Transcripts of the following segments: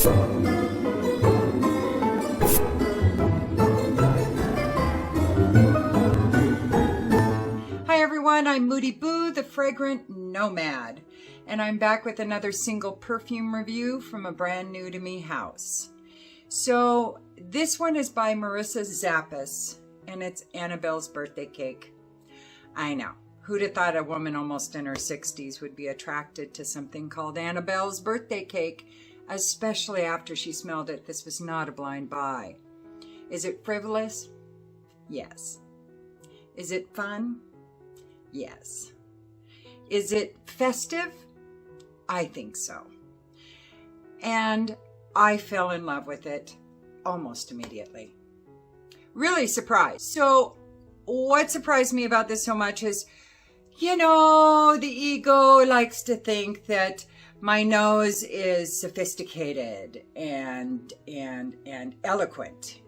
Hi everyone, I'm Moody Boo, the Fragrant Nomad, and I'm back with another single perfume review from a brand new to me house. So this one is by Marissa Zappas, and it's Annabelle's birthday cake. I know, who'd have thought a woman almost in her 60s would be attracted to something called Annabelle's birthday cake, especially after she smelled it. This was not a blind buy. Is it frivolous? Yes. Is it fun? Yes. Is it festive? I think so. And I fell in love with it almost immediately. Really surprised. So what surprised me about this so much is, you know, the ego likes to think that my nose is sophisticated and eloquent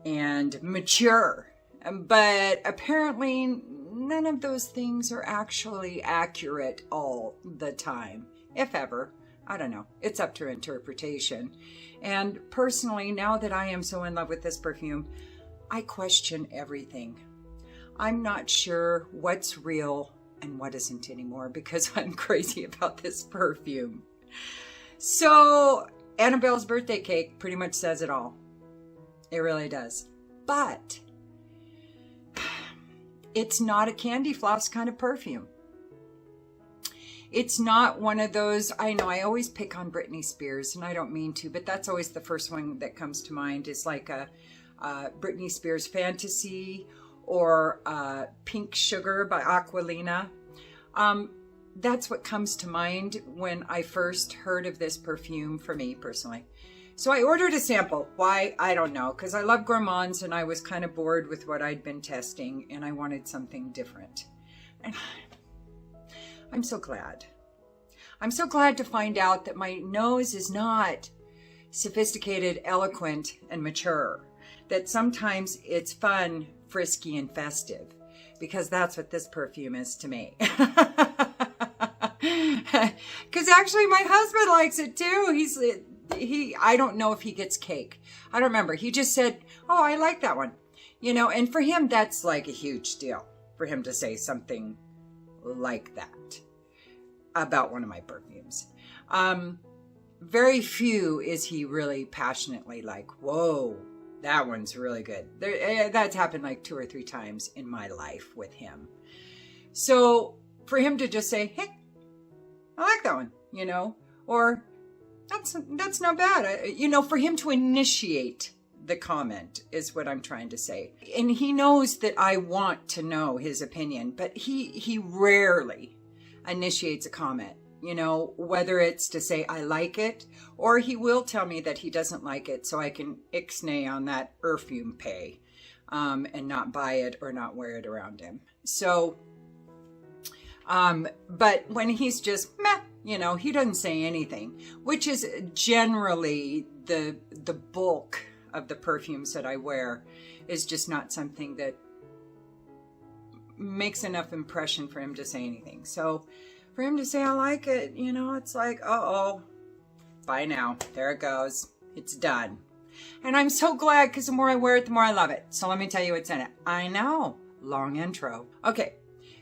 and mature. But apparently none of those things are actually accurate all the time, if ever. I don't know. It's up to interpretation. And personally, now that I am so in love with this perfume, I question everything. I'm not sure what's real and what isn't anymore because I'm crazy about this perfume. So Annabelle's birthday cake pretty much says it all. It really does. But it's not a candy floss kind of perfume. It's not one of those, I know I always pick on Britney Spears and I don't mean to, but that's always the first one that comes to mind is like a Britney Spears Fantasy or Pink Sugar by Aquilina. That's what comes to mind when I first heard of this perfume for me personally. So I ordered a sample. Why? I don't know, because I love gourmands and I was kind of bored with what I'd been testing and I wanted something different. And I'm so glad. I'm so glad to find out that my nose is not sophisticated, eloquent, and mature. That sometimes it's fun, frisky, and festive, because that's what this perfume is to me. Because actually my husband likes it too. I don't know if he gets cake. I don't remember. He just said, oh, I like that one. You know, and for him, that's like a huge deal for him to say something like that about one of my perfumes. Very few is he really passionately like, whoa, that one's really good. That's happened like 2 or 3 times in my life with him. So for him to just say, hey, I like that one, you know, or that's not bad. You know, for him to initiate the comment is what I'm trying to say. And he knows that I want to know his opinion, but he rarely initiates a comment, you know, whether it's to say I like it, or he will tell me that he doesn't like it so I can ixnay on that perfume pay and not buy it or not wear it around him. So, but when he's just meh, you know, he doesn't say anything, which is generally the bulk of the perfumes that I wear, is just not something that makes enough impression for him to say anything. So for him to say I like it, you know, it's like, uh-oh, bye now. There it goes. It's done. And I'm so glad, because the more I wear it, the more I love it. So let me tell you what's in it. I know. Long intro. Okay.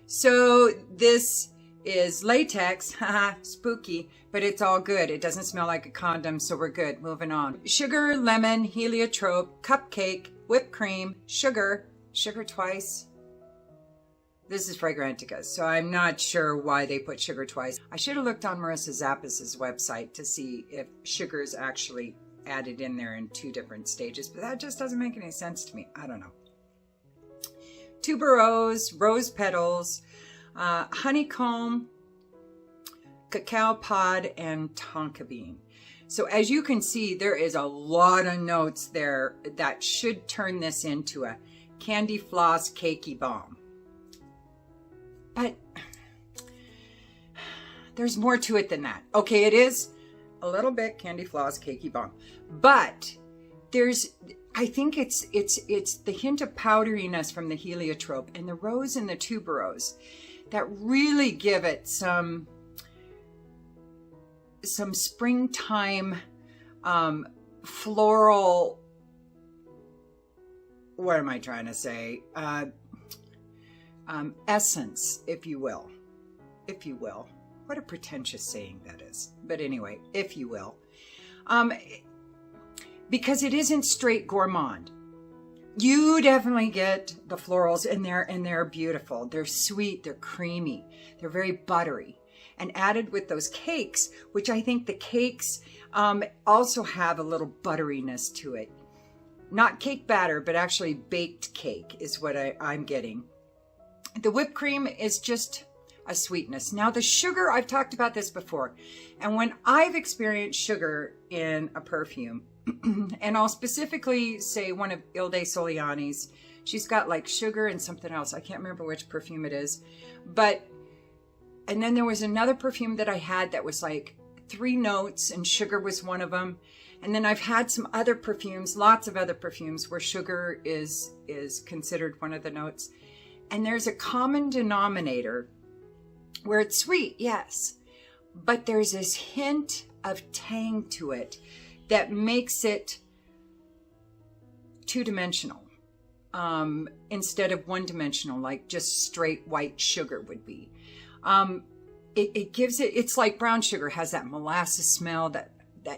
So this is latex, haha, spooky, but it's all good. It doesn't smell like a condom, so we're good. Moving on. Sugar, lemon, heliotrope, cupcake, whipped cream, sugar twice. This is Fragrantica, so I'm not sure why they put sugar twice. I should have looked on Marissa Zappas's website to see if sugar is actually added in there in 2 different stages, but that just doesn't make any sense to me. I don't know. Tuberose, rose petals, honeycomb, cacao pod, and tonka bean. So as you can see, there is a lot of notes there that should turn this into a candy floss cakey bomb. But there's more to it than that. Okay, it is a little bit candy floss cakey bomb, but I think it's the hint of powderiness from the heliotrope and the rose and the tuberose that really give it some springtime floral, what am I trying to say? Essence, if you will. If you will. What a pretentious saying that is. But anyway, if you will. Because it isn't straight gourmand. You definitely get the florals in there, and they're beautiful. They're sweet, they're creamy, they're very buttery. And added with those cakes, which I think the cakes also have a little butteriness to it. Not cake batter, but actually baked cake is what I'm getting. The whipped cream is just a sweetness. Now the sugar, I've talked about this before. And when I've experienced sugar in a perfume, and I'll specifically say one of Ilde Soliani's, she's got like sugar and something else. I can't remember which perfume it is. And then there was another perfume that I had that was like 3 notes and sugar was one of them. And then I've had some other perfumes, lots of other perfumes where sugar is considered one of the notes. And there's a common denominator where it's sweet, yes, but there's this hint of tang to it that makes it two-dimensional instead of one-dimensional, like just straight white sugar would be. It gives it, it's like brown sugar has that molasses smell, that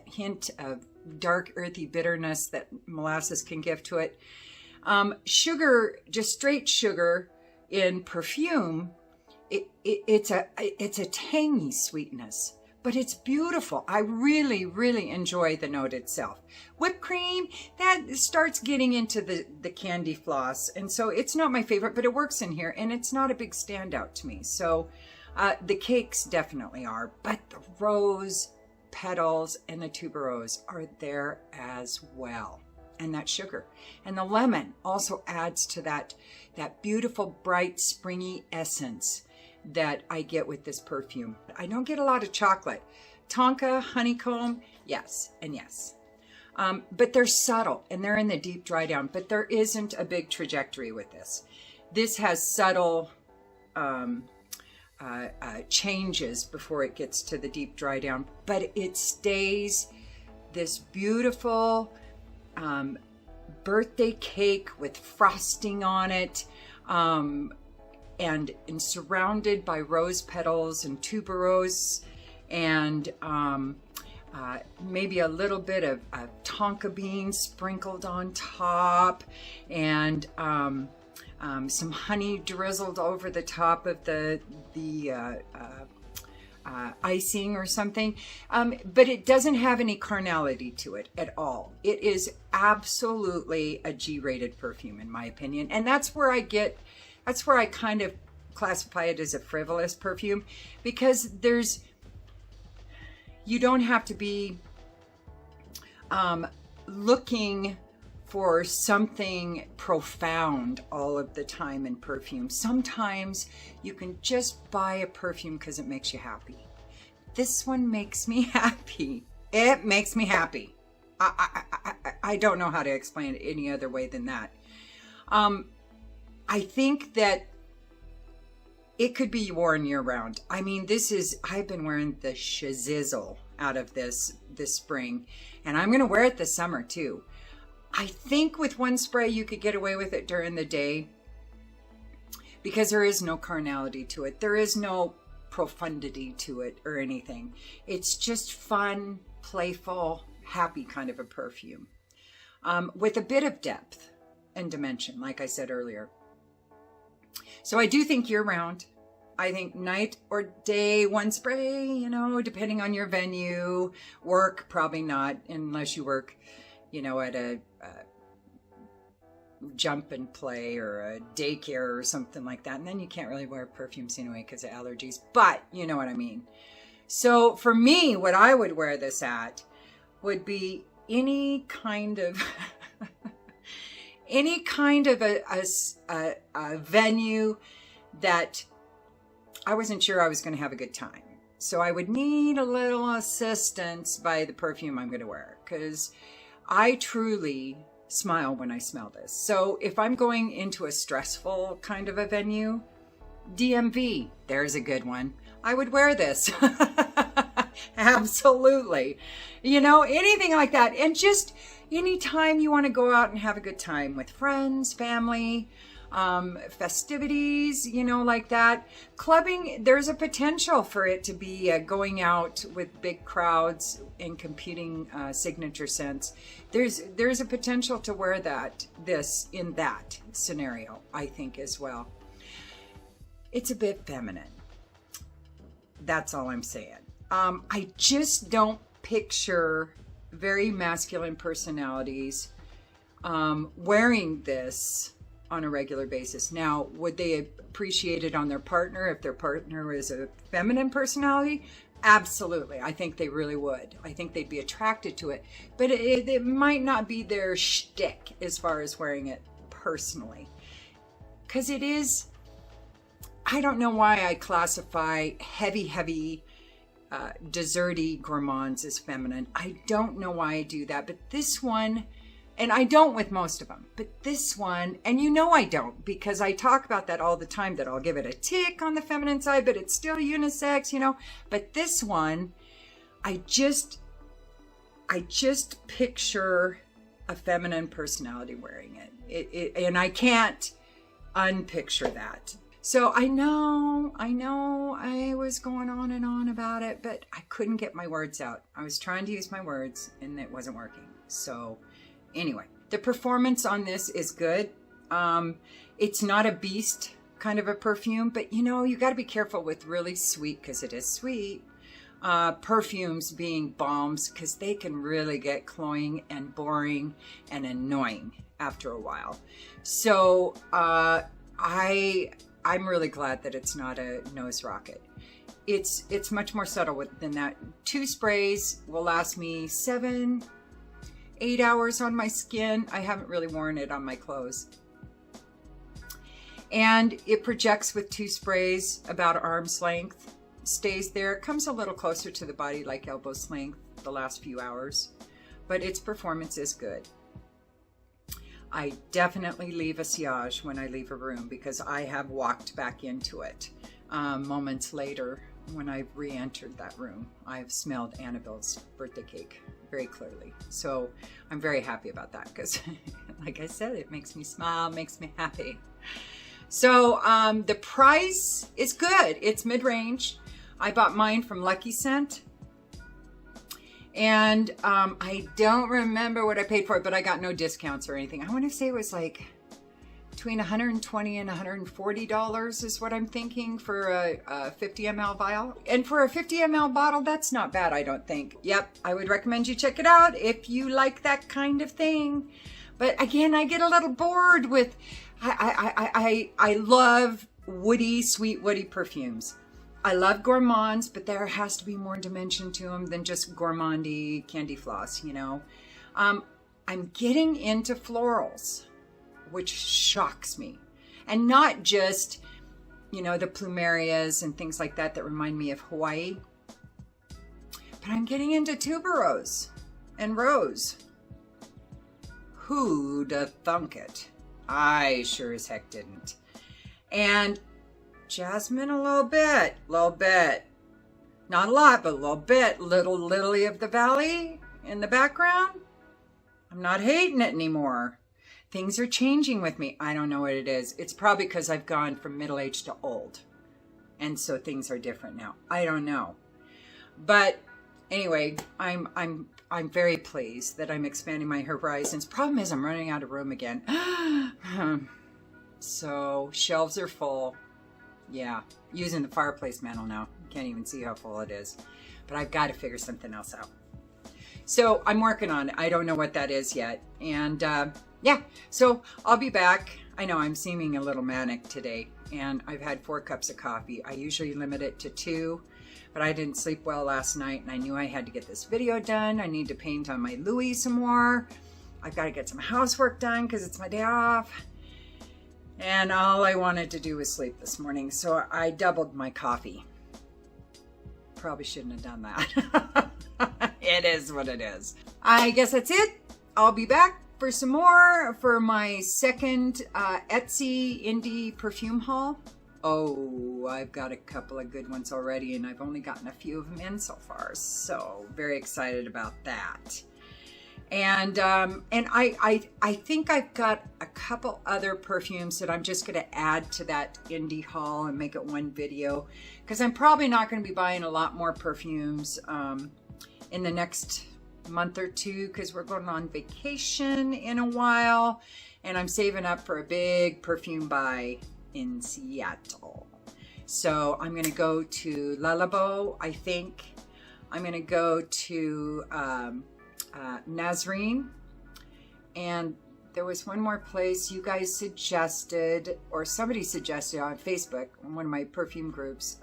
hint of dark earthy bitterness that molasses can give to it. Sugar, just straight sugar in perfume, it's a tangy sweetness, but it's beautiful. I really, really enjoy the note itself. Whipped cream, that starts getting into the candy floss, and so it's not my favorite, but it works in here, and it's not a big standout to me. So the cakes definitely are, but the rose petals and the tuberose are there as well. And that sugar. And the lemon also adds to that beautiful, bright, springy essence that I get with this perfume. I don't get a lot of chocolate. Tonka, honeycomb, yes and yes. But they're subtle and they're in the deep dry down, but there isn't a big trajectory with this. This has subtle changes before it gets to the deep dry down, but it stays this beautiful birthday cake with frosting on it, and surrounded by rose petals and tuberose, and maybe a little bit of tonka beans sprinkled on top, and some honey drizzled over the top of the icing or something, but it doesn't have any carnality to it at all. It is absolutely a G-rated perfume in my opinion, and that's where I kind of classify it as a frivolous perfume, because you don't have to be looking for something profound all of the time in perfume. Sometimes you can just buy a perfume because it makes you happy. This one makes me happy. It makes me happy. I don't know how to explain it any other way than that. I think that it could be worn year round. I mean, I've been wearing the shizzle out of this spring, and I'm going to wear it this summer too. I think with one spray you could get away with it during the day because there is no carnality to it. There is no profundity to it or anything. It's just fun, playful, happy kind of a perfume with a bit of depth and dimension, like I said earlier. So I do think year round. I think night or day, one spray, depending on your venue. Work, probably not, unless you work, at a jump and play or a daycare or something like that. And then you can't really wear perfumes anyway because of allergies, but you know what I mean. So for me, what I would wear this at would be any kind of a venue that I wasn't sure I was going to have a good time. So I would need a little assistance by the perfume I'm going to wear, because I truly smile when I smell this. So if I'm going into a stressful kind of a venue, DMV, there's a good one. I would wear this. Absolutely. You know, anything like that. And just anytime you want to go out and have a good time with friends, family, festivities, you know, like that. Clubbing, there's a potential for it to be going out with big crowds and competing signature scents. There's a potential to wear this in that scenario, I think, as well. It's a bit feminine. That's all I'm saying. I just don't picture very masculine personalities wearing this on a regular basis. Now, would they appreciate it on their partner if their partner is a feminine personality? Absolutely. I think they really would. I think they'd be attracted to it. But it might not be their shtick as far as wearing it personally. Because it is, I don't know why I classify heavy, desserty gourmands as feminine. I don't know why I do that. But this one, and I don't with most of them, but this one, and you know I don't, because I talk about that all the time, that I'll give it a tick on the feminine side, but it's still unisex, you know. But this one, I just picture a feminine personality wearing it. And I can't unpicture that. So I know I was going on and on about it, but I couldn't get my words out. I was trying to use my words and it wasn't working. So anyway, the performance on this is good. It's not a beast kind of a perfume, but you know, you got to be careful with really sweet, because it is sweet, perfumes being balms, because they can really get cloying and boring and annoying after a while. So I'm really glad that it's not a nose rocket. It's much more subtle than that. 2 sprays will last me 7-8 hours on my skin. I haven't really worn it on my clothes. And it projects with 2 sprays about arm's length. Stays there. It comes a little closer to the body, like elbow's length, the last few hours. But its performance is good. I definitely leave a sillage when I leave a room, because I have walked back into it moments later when I've re-entered that room. I've smelled Annabel's birthday cake very clearly. So I'm very happy about that, because like I said, it makes me smile, makes me happy. So the price is good. It's mid-range. I bought mine from Lucky Scent. And I don't remember what I paid for it, but I got no discounts or anything. I want to say it was like between $120 and $140 is what I'm thinking for a 50 ml vial. And for a 50 ml bottle, that's not bad, I don't think. Yep, I would recommend you check it out if you like that kind of thing. But again, I get a little bored with, I love woody, sweet woody perfumes. I love gourmands, but there has to be more dimension to them than just gourmandy candy floss, you know. I'm getting into florals, which shocks me. And not just, you know, the plumerias and things like that that remind me of Hawaii. But I'm getting into tuberose and rose. Who'd have thunk it? I sure as heck didn't. And jasmine a little bit. Not a lot, but a little bit. Little lily of the valley in the background. I'm not hating it anymore. Things are changing with me. I don't know what it is. It's probably because I've gone from middle-aged to old. And so things are different now. I don't know. But anyway, I'm very pleased that I'm expanding my horizons. Problem is I'm running out of room again. So shelves are full. Yeah, using the fireplace mantle now. Can't even see how full it is. But I've got to figure something else out. So I'm working on it. I don't know what that is yet. And yeah, so I'll be back. I know I'm seeming a little manic today. And I've had 4 cups of coffee. I usually limit it to 2. But I didn't sleep well last night. And I knew I had to get this video done. I need to paint on my Louis some more. I've got to get some housework done because it's my day off. And all I wanted to do was sleep this morning, so I doubled my coffee. Probably shouldn't have done that. It is what it is. I guess that's it. I'll be back for some more for my second Etsy indie perfume haul. Oh, I've got a couple of good ones already, and I've only gotten a few of them in so far, so very excited about that. And I think I've got a couple other perfumes that I'm just going to add to that indie haul and make it one video, because I'm probably not going to be buying a lot more perfumes in the next month or two, because we're going on vacation in a while, and I'm saving up for a big perfume buy in Seattle. So I'm going to go to Le Labo, I think. I'm going to go to Nazarene, and there was one more place you guys suggested, or somebody suggested on Facebook, in one of my perfume groups.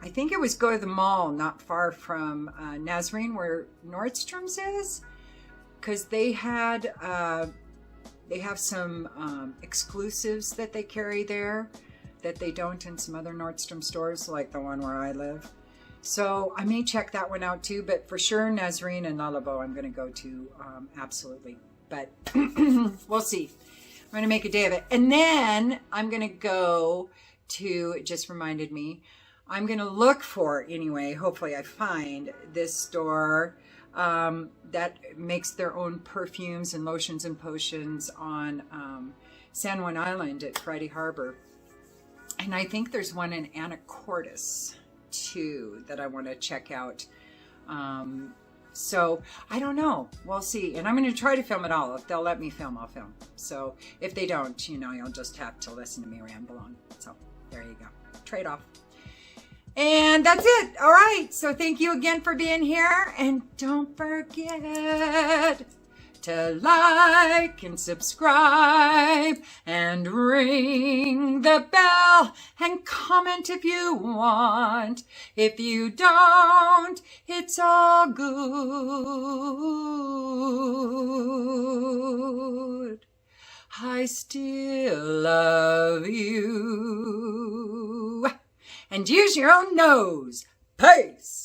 I think it was go to the mall not far from Nazarene, where Nordstrom's is, because they have some exclusives that they carry there that they don't in some other Nordstrom stores, like the one where I live. So I may check that one out too, but for sure Nazarene and Le Labo I'm going to go to, absolutely. But we'll see. I'm going to make a day of it. And then I'm going to go to, it just reminded me, I'm going to look for, anyway, hopefully I find this store that makes their own perfumes and lotions and potions on San Juan Island at Friday Harbor. And I think there's one in Anacortes too that I want to check out. So I don't know, we'll see. And I'm going to try to film it all. If they'll let me film, I'll film. So if they don't, you know, you'll just have to listen to me ramble on. So there you go, trade-off. And that's it. All right, so thank you again for being here, and don't forget to like and subscribe and ring the bell and comment if you want. If you don't, it's all good. I still love you. And use your own nose. Peace.